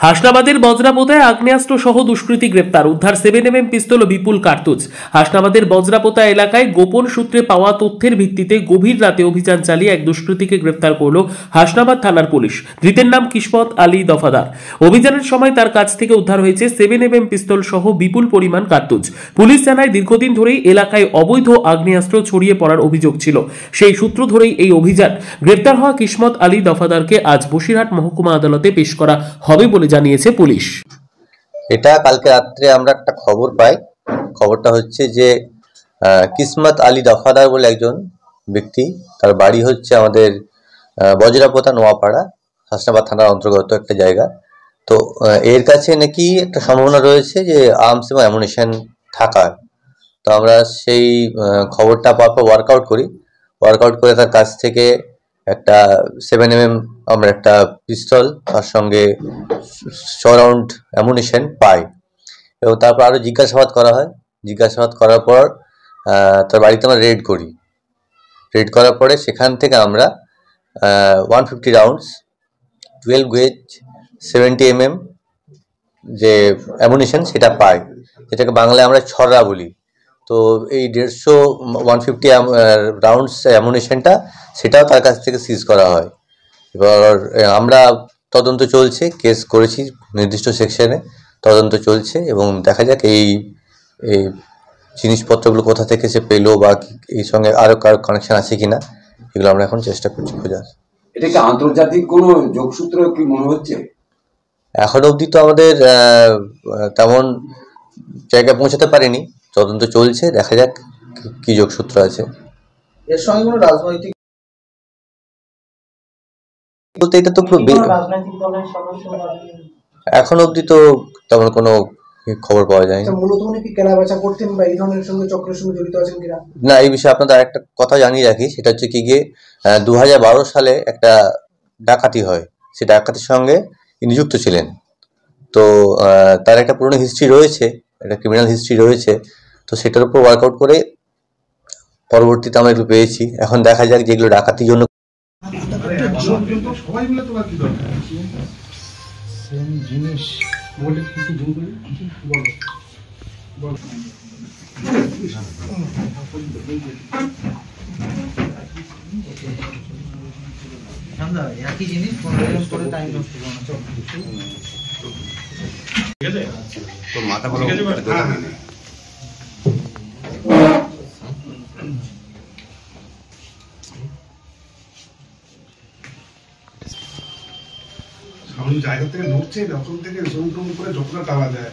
হাসনাবাদের বজ্রাপোতায় আগ্নেয়াস্ত্র সহ দুষ্কৃতী গ্রেপ্তার, উদ্ধার 7mm পিস্তল ও বিপুল কার্তুজ। হাসনাবাদের বজ্রাপোতা এলাকায় গোপন সূত্রে পাওয়া তথ্যের ভিত্তিতে গভীর রাতে অভিযান চালিয়ে এক দুষ্কৃতীকে গ্রেপ্তার করল হাসনাবাদ থানার পুলিশ। ধৃতের নাম কিসমত আলী দফাদার। অভিযানের সময় তার কাছ থেকে উদ্ধার হয়েছে 7mm পিস্তল সহ বিপুল পরিমাণ কার্তুজ। পুলিশ জানায় দীর্ঘদিন ধরেই এলাকায় অবৈধ আগ্নেয়াস্ত্র ছড়িয়ে পড়ার অভিযোগ ছিল। সেই সূত্র ধরেই এই অভিযান। গ্রেপ্তার হওয়া কিসমত আলী দফাদারকে আজ বসিরহাট মহকুমা আদালতে পেশ করা হবে বলে জানিয়েছে পুলিশ। এটা কালকে রাত্রে আমরা একটা খবর পাই। খবরটা হচ্ছে যে কিসমত আলী দফাদার বলে একজন ব্যক্তি, তার বাড়ি হচ্ছে আমাদের বজ্রাপোতা নোয়াপাড়া, হাসনাবাদ থানার অন্তর্গত একটা জায়গা। তো এর কাছে নাকি একটা সম্ভাবনা রয়েছে যে আর্মস এবং অ্যামুনিশন থাকার। তো আমরা সেই খবরটা পাওয়ার পর ওয়ার্কআউট করে তার কাছ থেকে একটা 7mm আমরা একটা পিস্তল, তার সঙ্গে 6 রাউন্ড অ্যামুনিশন পাই এবং তারপর আরও জিজ্ঞাসাবাদ করা হয়। জিজ্ঞাসাবাদ করার পর তার বাড়িতে আমরা রেড করার পরে সেখান থেকে আমরা 150 রাউন্ডস 12 গেজ 70mm যে অ্যামুনিশন সেটা পাই, যেটাকে বাংলায় আমরা ছড়া বলি। তো এই 150 রাউন্ডস অ্যামুনিশনটা সেটাও তার কাছ থেকে সিজ করা হয়। এবার আমরা তদন্ত চলছে, কেস করেছি নির্দিষ্ট সেকশনে, তদন্ত চলছে এবং দেখা যাক এই জিনিসপত্রগুলো কোথা থেকে সে পেলো বা এই সঙ্গে আরও কারো কানেকশন আছে কিনা, এগুলো আমরা এখন চেষ্টা করছি খোঁজার। এটা কি আন্তর্জাতিক কোনো যোগসূত্র কি মনে হচ্ছে? এখন অবধি তো আমাদের তেমন জায়গায় পৌঁছাতে পারিনি, তদন্ত চলছে, দেখা যাক কি যোগসূত্র আছে। এর সঙ্গে কোনো রাজনৈতিক বলতে এটা তো এখন অবধি তো তেমন কোনো খবর পাওয়া যায়নি। মূলত উনি কি কেনা বেচা করতেন বা এই ধরনের সঙ্গে চক্রের সঙ্গে জড়িত আছেন কিনা? না, এই বিষয়ে আপনাদের আরেকটা কথা জানিয়ে রাখি, সেটা হচ্ছে কি গিয়ে 2012 সালে একটা ডাকাতি হয়, সেই ডাকাতির সঙ্গে ইনি যুক্ত ছিলেন। তো তার একটা পুরনো হিস্ট্রি রয়েছে, একটা ক্রিমিনাল হিস্ট্রি রয়েছে। তো সেটার উপর ওয়ার্কআউট করে পরবর্তীতে আমরা একটু পেয়েছি। এখন দেখা যাক যেগুলো ডাকাতির জন্য একই জিনিস করে টাইম নষ্ট তো মাথা ভালো জায়গা থেকে ঢুকছে, যখন থেকে জুম টুম করে যতটা টানা যায়